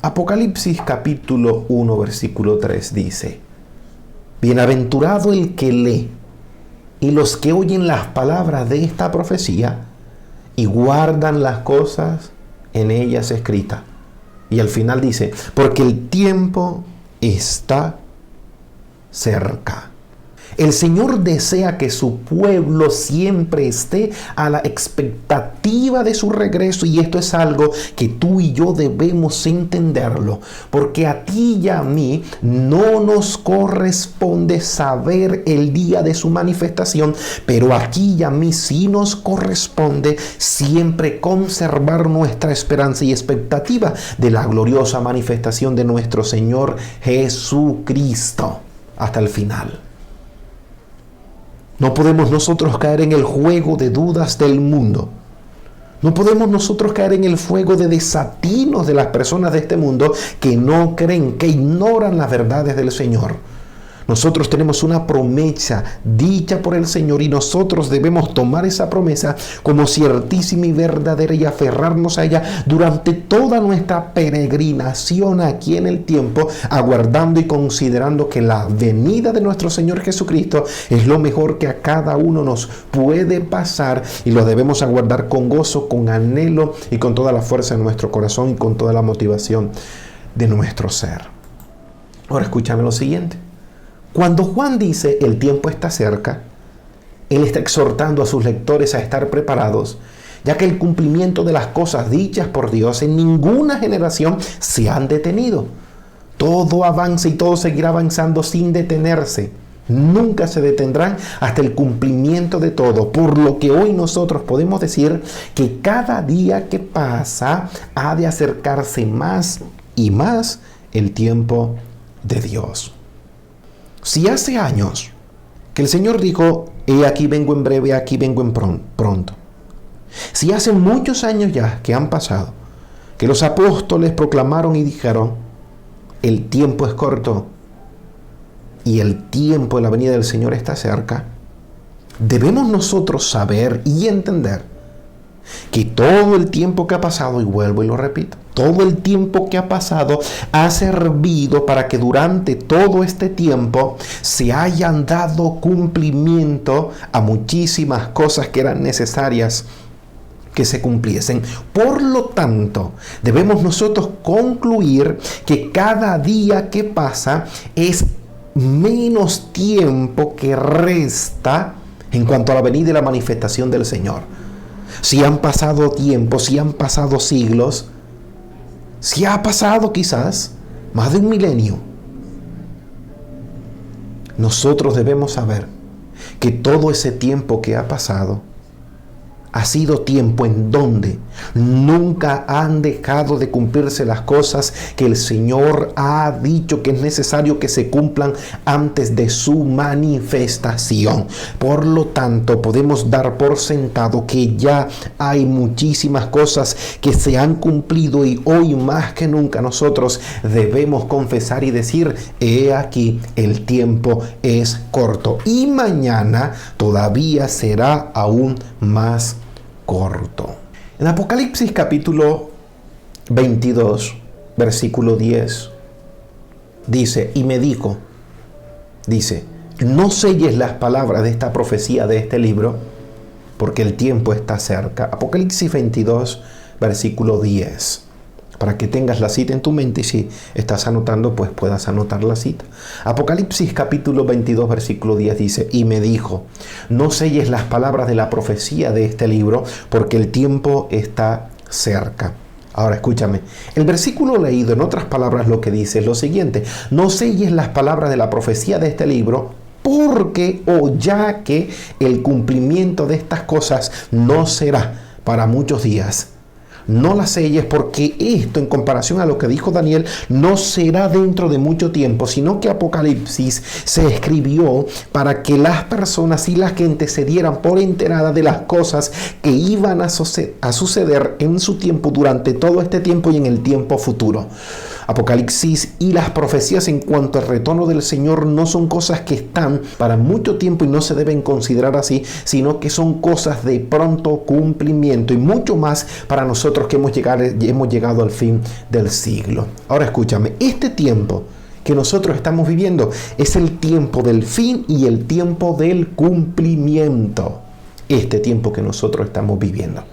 Apocalipsis capítulo 1, versículo 3 dice: Bienaventurado el que lee y los que oyen las palabras de esta profecía y guardan las cosas en ellas escritas. Y al final dice: porque el tiempo está cerca. El Señor desea que su pueblo siempre esté a la expectativa de su regreso, y esto es algo que tú y yo debemos entenderlo, porque a ti y a mí no nos corresponde saber el día de su manifestación, pero a ti y a mí sí nos corresponde siempre conservar nuestra esperanza y expectativa de la gloriosa manifestación de nuestro Señor Jesucristo hasta el final. No podemos nosotros caer en el juego de dudas del mundo. No podemos nosotros caer en el fuego de desatinos de las personas de este mundo que no creen, que ignoran las verdades del Señor. Nosotros tenemos una promesa dicha por el Señor y nosotros debemos tomar esa promesa como ciertísima y verdadera y aferrarnos a ella durante toda nuestra peregrinación aquí en el tiempo, aguardando y considerando que la venida de nuestro Señor Jesucristo es lo mejor que a cada uno nos puede pasar, y lo debemos aguardar con gozo, con anhelo y con toda la fuerza de nuestro corazón y con toda la motivación de nuestro ser. Ahora escúchame lo siguiente. Cuando Juan dice el tiempo está cerca, él está exhortando a sus lectores a estar preparados, ya que el cumplimiento de las cosas dichas por Dios en ninguna generación se han detenido. Todo avanza y todo seguirá avanzando sin detenerse. Nunca se detendrán hasta el cumplimiento de todo, por lo que hoy nosotros podemos decir que cada día que pasa ha de acercarse más y más el tiempo de Dios. Si hace años que el Señor dijo: he aquí vengo en breve, aquí vengo en pronto. Si hace muchos años ya que han pasado, que los apóstoles proclamaron y dijeron: el tiempo es corto y el tiempo de la venida del Señor está cerca, debemos nosotros saber y entender que todo el tiempo que ha pasado, y vuelvo y lo repito, todo el tiempo que ha pasado ha servido para que durante todo este tiempo se hayan dado cumplimiento a muchísimas cosas que eran necesarias que se cumpliesen. Por lo tanto, debemos nosotros concluir que cada día que pasa es menos tiempo que resta en cuanto a la venida y la manifestación del Señor. Si han pasado tiempos, si han pasado siglos, si ha pasado quizás más de un milenio, nosotros debemos saber que todo ese tiempo que ha pasado ha sido tiempo en donde nunca han dejado de cumplirse las cosas que el Señor ha dicho que es necesario que se cumplan antes de su manifestación. Por lo tanto, podemos dar por sentado que ya hay muchísimas cosas que se han cumplido, y hoy más que nunca nosotros debemos confesar y decir: he aquí, el tiempo es corto, y mañana todavía será aún más corto. En Apocalipsis capítulo 22, versículo 10, dice: y me dijo, no selles las palabras de esta profecía de este libro, porque el tiempo está cerca. Apocalipsis 22, versículo 10. Para que tengas la cita en tu mente, y si estás anotando, pues puedas anotar la cita. Apocalipsis capítulo 22, versículo 10 dice: y me dijo, no selles las palabras de la profecía de este libro, porque el tiempo está cerca. Ahora escúchame, el versículo leído, en otras palabras, lo que dice es lo siguiente: no selles las palabras de la profecía de este libro, porque o ya que el cumplimiento de estas cosas no será para muchos días. No las selles, porque esto, en comparación a lo que dijo Daniel, no será dentro de mucho tiempo, sino que Apocalipsis se escribió para que las personas y la gente se dieran por enterada de las cosas que iban a suceder en su tiempo, durante todo este tiempo y en el tiempo futuro. Apocalipsis y las profecías en cuanto al retorno del Señor no son cosas que están para mucho tiempo y no se deben considerar así, sino que son cosas de pronto cumplimiento y mucho más para nosotros que hemos llegado al fin del siglo. Ahora escúchame, este tiempo que nosotros estamos viviendo es el tiempo del fin y el tiempo del cumplimiento. Este tiempo que nosotros estamos viviendo.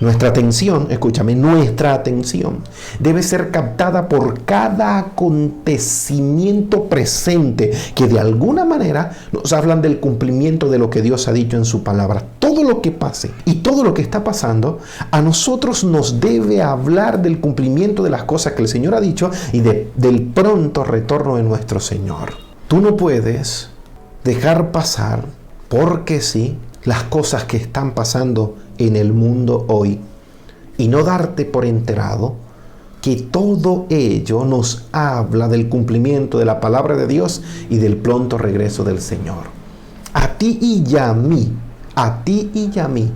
Nuestra atención, escúchame, nuestra atención debe ser captada por cada acontecimiento presente que de alguna manera nos hablan del cumplimiento de lo que Dios ha dicho en su palabra. Todo lo que pase y todo lo que está pasando a nosotros nos debe hablar del cumplimiento de las cosas que el Señor ha dicho y del pronto retorno de nuestro Señor. Tú no puedes dejar pasar porque sí las cosas que están pasando en el mundo hoy y no darte por enterado que todo ello nos habla del cumplimiento de la palabra de Dios y del pronto regreso del Señor. A ti y a mí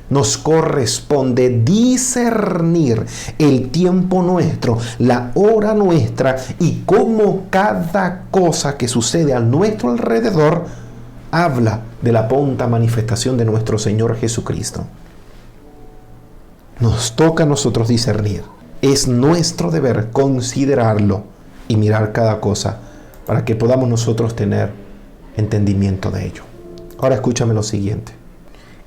nos corresponde discernir el tiempo nuestro, la hora nuestra y cómo cada cosa que sucede a nuestro alrededor habla de la pronta manifestación de nuestro Señor Jesucristo. Nos toca a nosotros discernir. Es nuestro deber considerarlo y mirar cada cosa para que podamos nosotros tener entendimiento de ello. Ahora escúchame lo siguiente.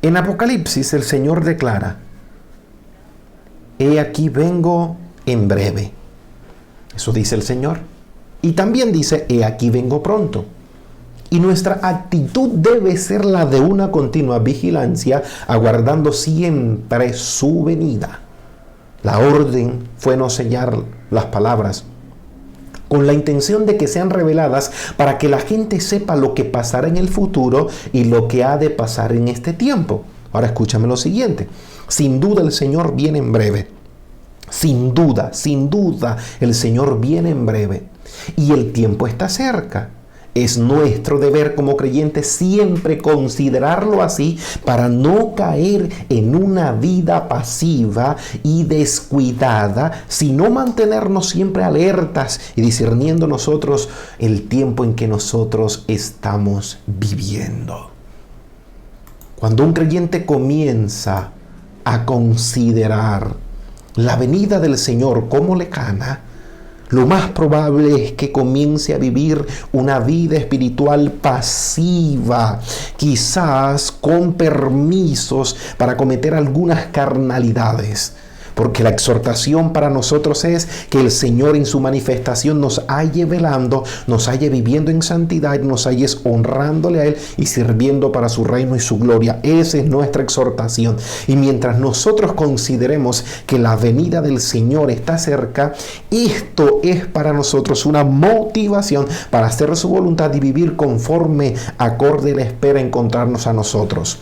En Apocalipsis el Señor declara: he aquí vengo en breve. Eso dice el Señor. Y también dice: he aquí vengo pronto. Y nuestra actitud debe ser la de una continua vigilancia, aguardando siempre su venida. La orden fue no sellar las palabras con la intención de que sean reveladas para que la gente sepa lo que pasará en el futuro y lo que ha de pasar en este tiempo. Ahora escúchame lo siguiente. Sin duda el Señor viene en breve. Sin duda, el Señor viene en breve. Y el tiempo está cerca. Es nuestro deber como creyentes siempre considerarlo así para no caer en una vida pasiva y descuidada, sino mantenernos siempre alertas y discerniendo nosotros el tiempo en que nosotros estamos viviendo. Cuando un creyente comienza a considerar la venida del Señor como lejana, lo más probable es que comience a vivir una vida espiritual pasiva, quizás con permisos para cometer algunas carnalidades. Porque la exhortación para nosotros es que el Señor en su manifestación nos halle velando, nos halle viviendo en santidad, nos halle honrándole a Él y sirviendo para su reino y su gloria. Esa es nuestra exhortación. Y mientras nosotros consideremos que la venida del Señor está cerca, esto es para nosotros una motivación para hacer su voluntad y vivir conforme acorde la espera encontrarnos a nosotros.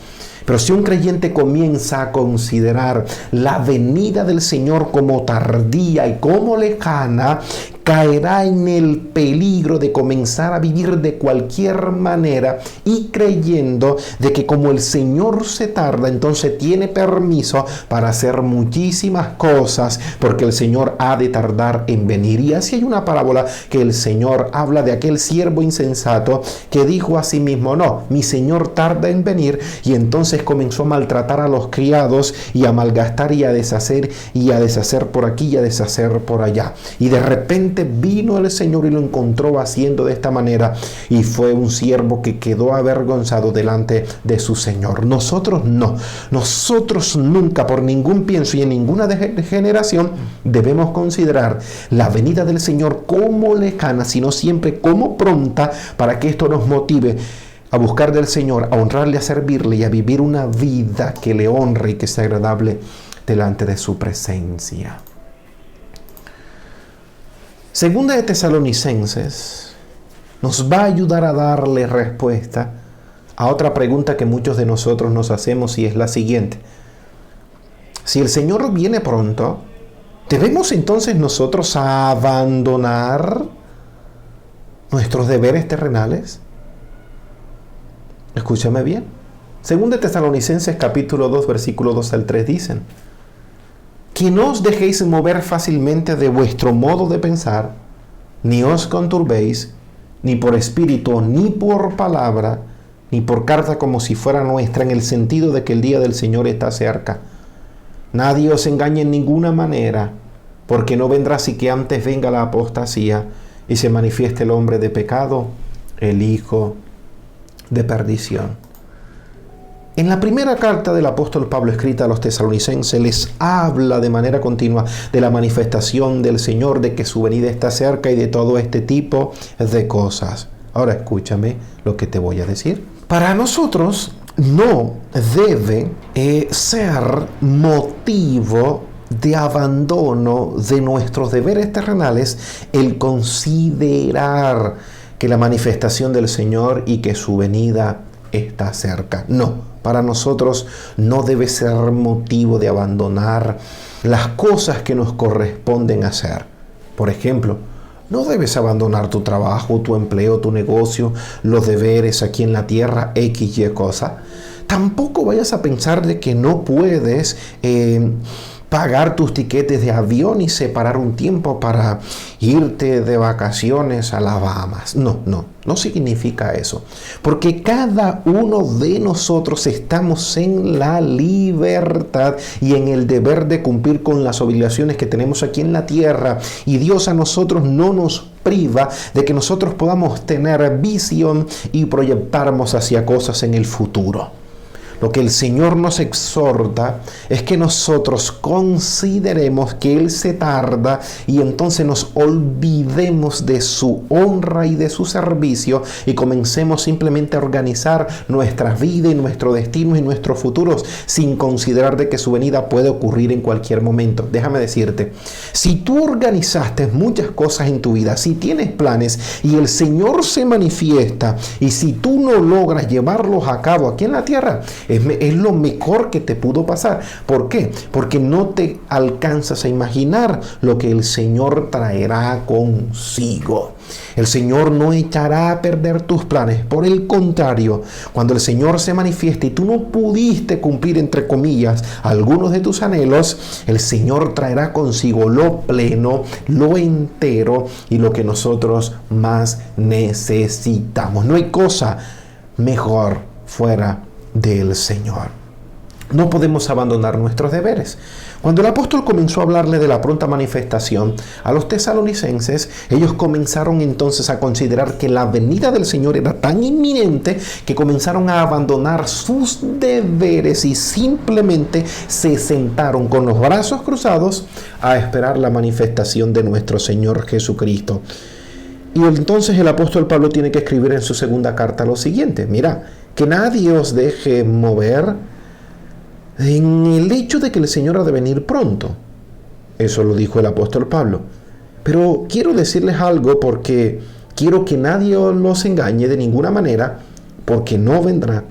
Pero si un creyente comienza a considerar la venida del Señor como tardía y como lejana, caerá en el peligro de comenzar a vivir de cualquier manera y creyendo de que como el Señor se tarda, entonces tiene permiso para hacer muchísimas cosas porque el Señor ha de tardar en venir. Y así hay una parábola que el Señor habla de aquel siervo insensato que dijo a sí mismo: no, mi Señor tarda en venir, y entonces comenzó a maltratar a los criados y a malgastar y a deshacer por aquí y a deshacer por allá. Y de repente vino el Señor y lo encontró haciendo de esta manera, y fue un siervo que quedó avergonzado delante de su Señor. Nosotros no, nosotros nunca, por ningún pienso y en ninguna generación debemos considerar la venida del Señor como lejana, sino siempre como pronta, para que esto nos motive a buscar del Señor, a honrarle, a servirle y a vivir una vida que le honre y que sea agradable delante de su presencia. Segunda de Tesalonicenses nos va a ayudar a darle respuesta a otra pregunta que muchos de nosotros nos hacemos, y es la siguiente: si el Señor viene pronto, ¿debemos entonces nosotros abandonar nuestros deberes terrenales? Escúchame bien. Segunda de Tesalonicenses capítulo 2 versículo 2 al 3 dicen: que no os dejéis mover fácilmente de vuestro modo de pensar, ni os conturbéis, ni por espíritu, ni por palabra, ni por carta como si fuera nuestra, en el sentido de que el día del Señor está cerca. Nadie os engañe en ninguna manera, porque no vendrá si que antes venga la apostasía y se manifieste el hombre de pecado, el hijo de perdición. En la primera carta del apóstol Pablo escrita a los tesalonicenses les habla de manera continua de la manifestación del Señor, de que su venida está cerca y de todo este tipo de cosas. Ahora escúchame lo que te voy a decir. Para nosotros no debe ser motivo de abandono de nuestros deberes terrenales el considerar que la manifestación del Señor y que su venida está cerca. No, para nosotros no debe ser motivo de abandonar las cosas que nos corresponden hacer. Por ejemplo, no debes abandonar tu trabajo, tu empleo, tu negocio, los deberes aquí en la tierra, X, Y cosa. Tampoco vayas a pensar de que no puedes pagar tus tiquetes de avión y separar un tiempo para irte de vacaciones a las Bahamas. No significa eso. Porque cada uno de nosotros estamos en la libertad y en el deber de cumplir con las obligaciones que tenemos aquí en la tierra. Y Dios a nosotros no nos priva de que nosotros podamos tener visión y proyectarnos hacia cosas en el futuro. Lo que el Señor nos exhorta es que nosotros consideremos que Él se tarda y entonces nos olvidemos de su honra y de su servicio y comencemos simplemente a organizar nuestra vida y nuestro destino y nuestros futuros sin considerar de que su venida puede ocurrir en cualquier momento. Déjame decirte, si tú organizaste muchas cosas en tu vida, si tienes planes y el Señor se manifiesta y si tú no logras llevarlos a cabo aquí en la tierra, es lo mejor que te pudo pasar. ¿Por qué? Porque no te alcanzas a imaginar lo que el Señor traerá consigo. El Señor no echará a perder tus planes. Por el contrario, cuando el Señor se manifieste y tú no pudiste cumplir, entre comillas, algunos de tus anhelos, el Señor traerá consigo lo pleno, lo entero y lo que nosotros más necesitamos. No hay cosa mejor fuera del Señor. No podemos abandonar nuestros deberes. Cuando el apóstol comenzó a hablarle de la pronta manifestación a los tesalonicenses, ellos comenzaron entonces a considerar que la venida del Señor era tan inminente que comenzaron a abandonar sus deberes y simplemente se sentaron con los brazos cruzados a esperar la manifestación de nuestro Señor Jesucristo. Y entonces el apóstol Pablo tiene que escribir en su segunda carta lo siguiente: mira, que nadie os deje mover en el hecho de que el Señor ha de venir pronto. Eso lo dijo el apóstol Pablo. Pero quiero decirles algo porque quiero que nadie los engañe de ninguna manera, porque no vendrá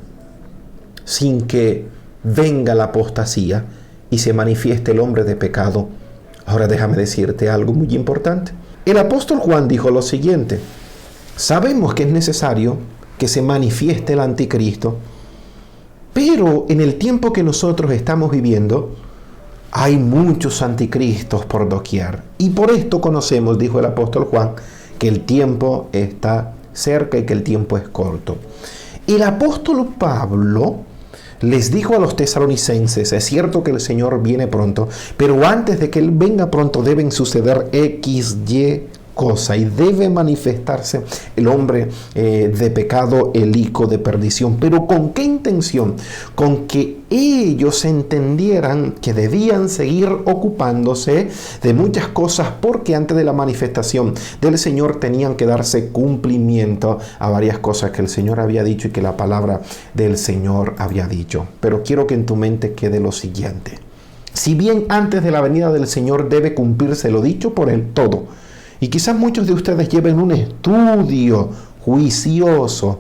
sin que venga la apostasía y se manifieste el hombre de pecado. Ahora déjame decirte algo muy importante. El apóstol Juan dijo lo siguiente: sabemos que es necesario que se manifieste el anticristo, pero en el tiempo que nosotros estamos viviendo hay muchos anticristos por doquier. Y por esto conocemos, dijo el apóstol Juan, que el tiempo está cerca y que el tiempo es corto. El apóstol Pablo les dijo a los tesalonicenses: es cierto que el Señor viene pronto, pero antes de que Él venga pronto deben suceder X, Y cosa y debe manifestarse el hombre de pecado, el hijo de perdición. ¿Pero con qué intención? Con que ellos entendieran que debían seguir ocupándose de muchas cosas, porque antes de la manifestación del Señor tenían que darse cumplimiento a varias cosas que el Señor había dicho y que la palabra del Señor había dicho. Pero quiero que en tu mente quede lo siguiente: si bien antes de la venida del Señor debe cumplirse lo dicho por Él todo, y quizás muchos de ustedes lleven un estudio juicioso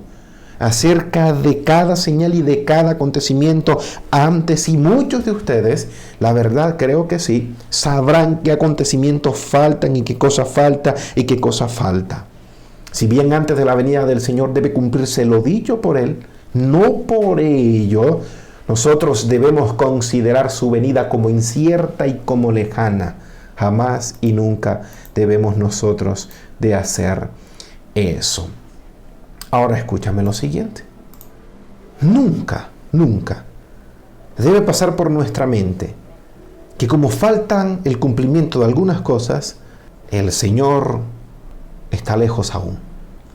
acerca de cada señal y de cada acontecimiento antes, y muchos de ustedes, la verdad creo que sí, sabrán qué acontecimientos faltan y qué cosa falta y qué cosa falta. Si bien antes de la venida del Señor debe cumplirse lo dicho por Él, no por ello Nosotros debemos considerar su venida como incierta y como lejana. Jamás y nunca debemos nosotros de hacer eso. Ahora escúchame lo siguiente. Nunca debe pasar por nuestra mente que como faltan el cumplimiento de algunas cosas, el Señor está lejos aún.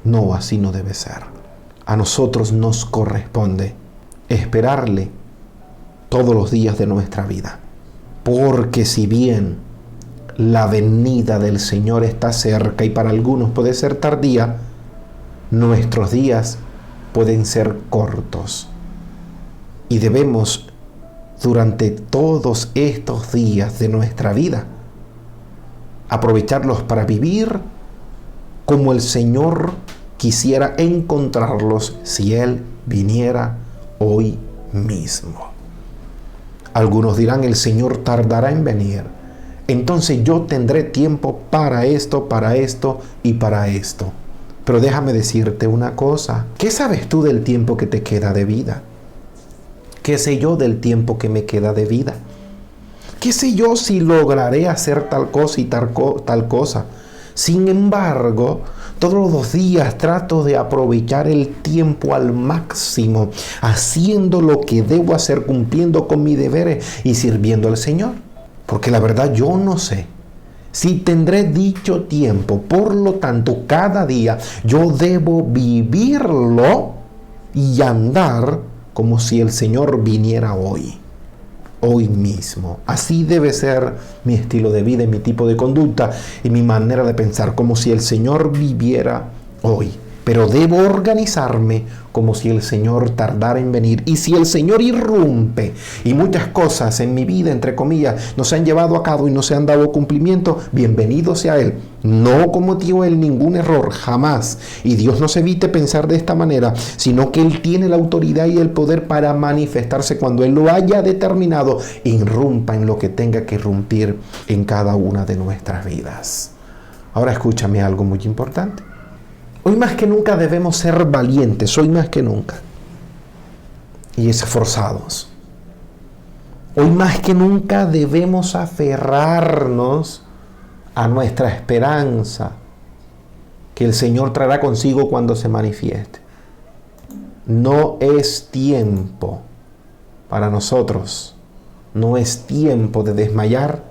No, así no debe ser. A nosotros nos corresponde esperarle todos los días de nuestra vida. Porque si bien la venida del Señor está cerca y para algunos puede ser tardía, nuestros días pueden ser cortos. Y debemos, durante todos estos días de nuestra vida, aprovecharlos para vivir como el Señor quisiera encontrarlos si Él viniera hoy mismo. Algunos dirán, el Señor tardará en venir. Entonces yo tendré tiempo para esto y para esto. Pero déjame decirte una cosa. ¿Qué sabes tú del tiempo que te queda de vida? ¿Qué sé yo del tiempo que me queda de vida? ¿Qué sé yo si lograré hacer tal cosa y tal cosa? Sin embargo, todos los días trato de aprovechar el tiempo al máximo, haciendo lo que debo hacer, cumpliendo con mis deberes y sirviendo al Señor. Porque la verdad yo no sé si tendré dicho tiempo. Por lo tanto, cada día yo debo vivirlo y andar como si el Señor viniera hoy mismo. Así debe ser mi estilo de vida y mi tipo de conducta y mi manera de pensar, como si el Señor viviera hoy. Pero debo organizarme como si el Señor tardara en venir. Y si el Señor irrumpe y muchas cosas en mi vida, entre comillas, no se han llevado a cabo y no se han dado cumplimiento, bienvenido sea Él. No cometió Él ningún error, jamás. Y Dios nos evite pensar de esta manera, sino que Él tiene la autoridad y el poder para manifestarse cuando Él lo haya determinado. Irrumpa en lo que tenga que irrumpir en cada una de nuestras vidas. Ahora escúchame algo muy importante. Hoy más que nunca debemos ser valientes, hoy más que nunca, y esforzados. Hoy más que nunca debemos aferrarnos a nuestra esperanza que el Señor traerá consigo cuando se manifieste. No es tiempo para nosotros, no es tiempo de desmayar,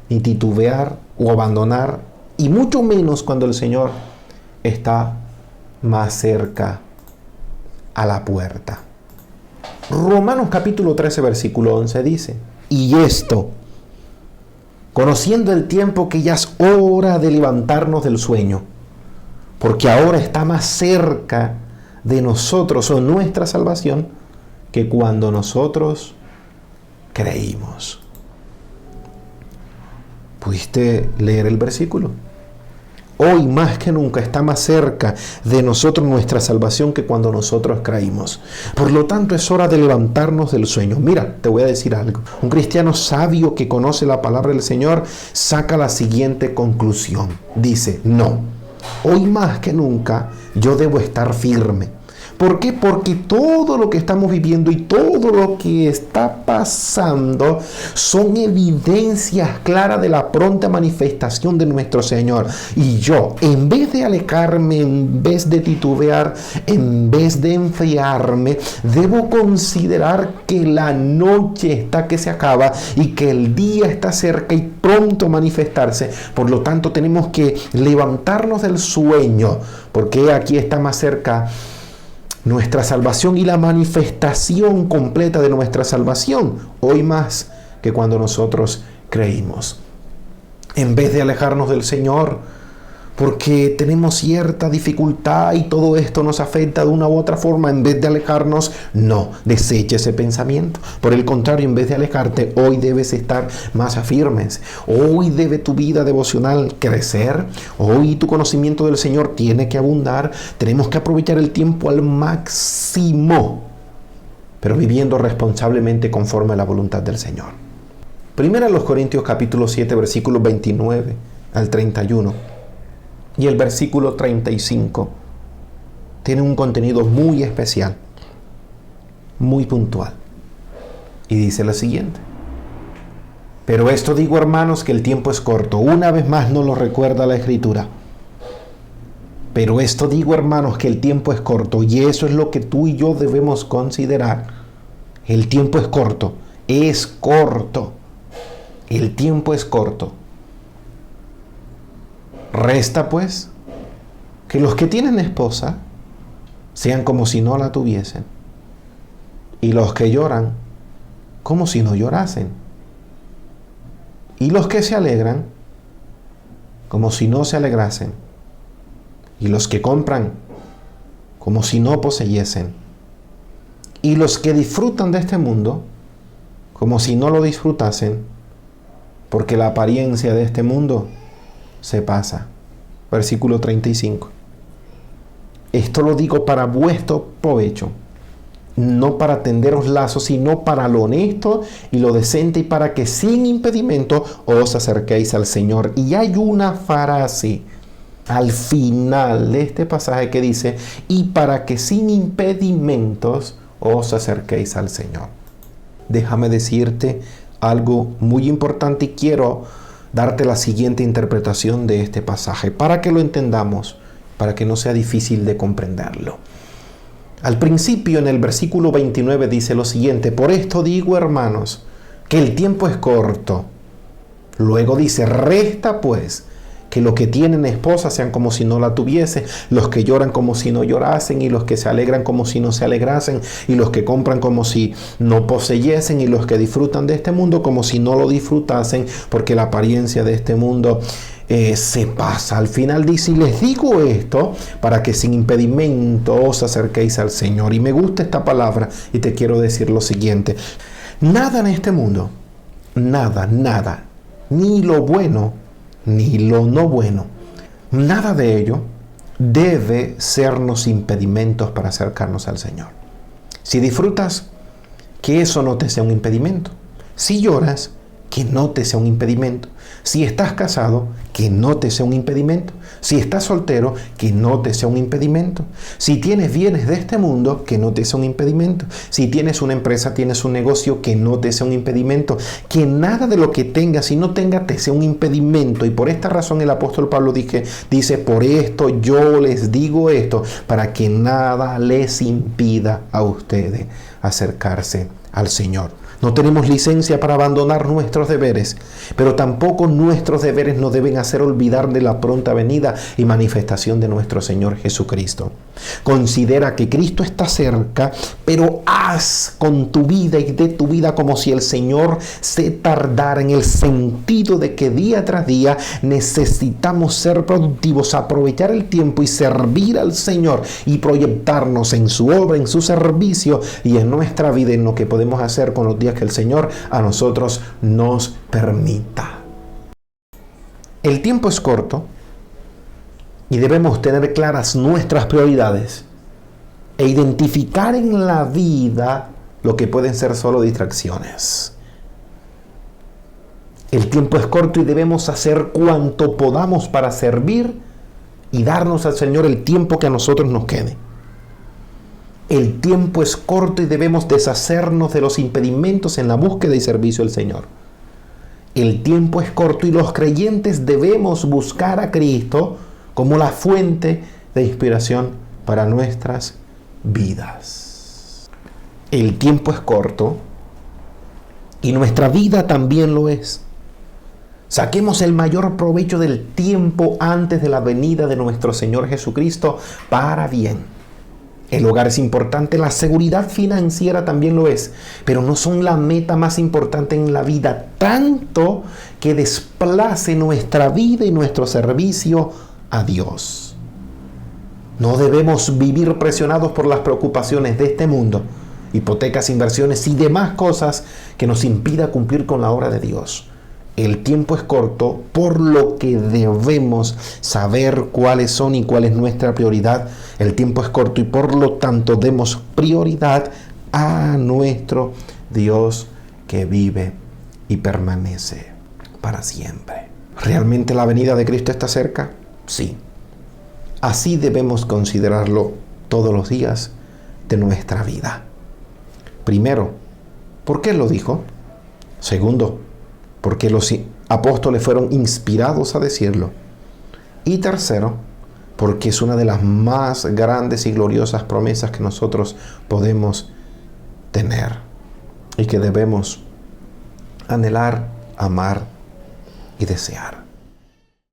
ni titubear o abandonar, y mucho menos cuando el Señor está más cerca a la puerta. Romanos capítulo 13, versículo 11 dice, y esto, conociendo el tiempo que ya es hora de levantarnos del sueño, porque ahora está más cerca de nosotros o nuestra salvación que cuando nosotros creímos. ¿Pudiste leer el versículo? Hoy más que nunca está más cerca de nosotros nuestra salvación que cuando nosotros creímos. Por lo tanto, es hora de levantarnos del sueño. Mira, te voy a decir algo. Un cristiano sabio que conoce la palabra del Señor saca la siguiente conclusión. Dice, no, hoy más que nunca yo debo estar firme. ¿Por qué? Porque todo lo que estamos viviendo y todo lo que está pasando son evidencias claras de la pronta manifestación de nuestro Señor. Y yo, en vez de alejarme, en vez de titubear, en vez de enfriarme, debo considerar que la noche está que se acaba y que el día está cerca y pronto manifestarse. Por lo tanto, tenemos que levantarnos del sueño, porque aquí está más cerca nuestra salvación y la manifestación completa de nuestra salvación, hoy más que cuando nosotros creímos. En vez de alejarnos del Señor, porque tenemos cierta dificultad y todo esto nos afecta de una u otra forma, en vez de alejarnos, no, deseche ese pensamiento. Por el contrario, en vez de alejarte, hoy debes estar más firmes. Hoy debe tu vida devocional crecer. Hoy tu conocimiento del Señor tiene que abundar. Tenemos que aprovechar el tiempo al máximo, pero viviendo responsablemente conforme a la voluntad del Señor. Primera los Corintios capítulo 7, versículos 29 al 31. Y el versículo 35 tiene un contenido muy especial, muy puntual. Y dice lo siguiente: pero esto digo, hermanos, que el tiempo es corto. Una vez más nos lo recuerda la Escritura. Pero esto digo, hermanos, que el tiempo es corto. Y eso es lo que tú y yo debemos considerar. El tiempo es corto. Es corto. El tiempo es corto. Resta pues que los que tienen esposa sean como si no la tuviesen, y los que lloran como si no llorasen, y los que se alegran como si no se alegrasen, y los que compran como si no poseyesen, y los que disfrutan de este mundo como si no lo disfrutasen, porque la apariencia de este mundo se pasa. Versículo 35. Esto lo digo para vuestro provecho, no para tenderos lazos, sino para lo honesto y lo decente, y para que sin impedimento os acerquéis al Señor. Y hay una frase al final de este pasaje que dice: y para que sin impedimentos os acerquéis al Señor. Déjame decirte algo muy importante, y quiero darte la siguiente interpretación de este pasaje para que lo entendamos, para que no sea difícil de comprenderlo. Al principio, en el versículo 29, dice lo siguiente: por esto digo, hermanos, que el tiempo es corto. Luego dice: resta pues que los que tienen esposa sean como si no la tuviesen, los que lloran como si no llorasen, y los que se alegran como si no se alegrasen, y los que compran como si no poseyesen, y los que disfrutan de este mundo como si no lo disfrutasen, porque la apariencia de este mundo se pasa. Al final dice: y les digo esto para que sin impedimento os acerquéis al Señor. Y me gusta esta palabra, y te quiero decir lo siguiente: nada en este mundo, nada, ni lo bueno ni lo no bueno, nada de ello debe sernos impedimentos para acercarnos al Señor. Si disfrutas, que eso no te sea un impedimento. Si lloras, que no te sea un impedimento. Si estás casado, que no te sea un impedimento. Si estás soltero, que no te sea un impedimento. Si tienes bienes de este mundo, que no te sea un impedimento. Si tienes una empresa, tienes un negocio, que no te sea un impedimento. Que nada de lo que tengas y no tengas te sea un impedimento. Y por esta razón el apóstol Pablo dice: por esto yo les digo esto, para que nada les impida a ustedes acercarse al Señor. No tenemos licencia para abandonar nuestros deberes, pero tampoco nuestros deberes nos deben hacer olvidar de la pronta venida y manifestación de nuestro Señor Jesucristo. Considera que Cristo está cerca, pero haz con tu vida y de tu vida como si el Señor se tardara, en el sentido de que día tras día necesitamos ser productivos, aprovechar el tiempo y servir al Señor y proyectarnos en su obra, en su servicio y en nuestra vida, en lo que podemos hacer con los días que el Señor a nosotros nos permita. El tiempo es corto y debemos tener claras nuestras prioridades e identificar en la vida lo que pueden ser solo distracciones. El tiempo es corto y debemos hacer cuanto podamos para servir y darnos al Señor el tiempo que a nosotros nos quede. El tiempo es corto y debemos deshacernos de los impedimentos en la búsqueda y servicio del Señor. El tiempo es corto y los creyentes debemos buscar a Cristo como la fuente de inspiración para nuestras vidas. El tiempo es corto y nuestra vida también lo es. Saquemos el mayor provecho del tiempo antes de la venida de nuestro Señor Jesucristo para bien. El hogar es importante, la seguridad financiera también lo es, pero no son la meta más importante en la vida, tanto que desplace nuestra vida y nuestro servicio a Dios. No debemos vivir presionados por las preocupaciones de este mundo, hipotecas, inversiones y demás cosas que nos impida cumplir con la obra de Dios. El tiempo es corto, por lo que debemos saber cuáles son y cuál es nuestra prioridad. El tiempo es corto y por lo tanto demos prioridad a nuestro Dios que vive y permanece para siempre. ¿Realmente la venida de Cristo está cerca? Sí. Así debemos considerarlo todos los días de nuestra vida. Primero, ¿Por qué lo dijo? Segundo, porque los apóstoles fueron inspirados a decirlo. Y tercero, porque es una de las más grandes y gloriosas promesas que nosotros podemos tener y que debemos anhelar, amar y desear.